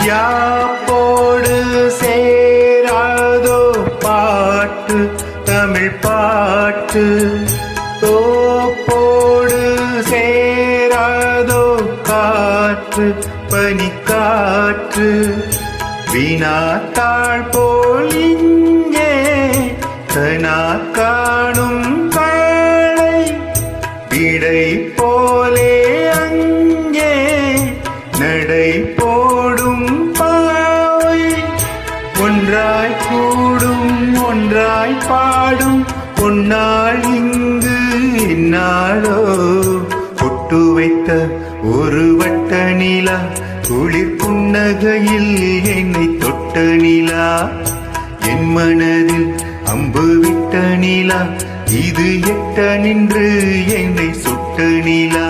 யாப்போடு சேராதோ பாட்டு தமிழ் பாட்டு, தோப்போடு சேராதோ காற்று பனிக்காற்று, வினாத்தாள் போல் இங்கே கனா காணும் காளை, விடை போலே அங்கே நடை போடும் பாவை, ஒன்றாய் கூடும் ஒன்றாய் பாடும் பொன்னாள் இங்கு இந்நாளோ, பொட்டு வைத்த ஒரு வட்ட நிலா குளிர் புன்னகையில் என்னை தொட்ட நிலா, என் மனதில் அம்பு விட்ட நிலா இது எட்ட நின்று என்னை சுட்ட நிலா.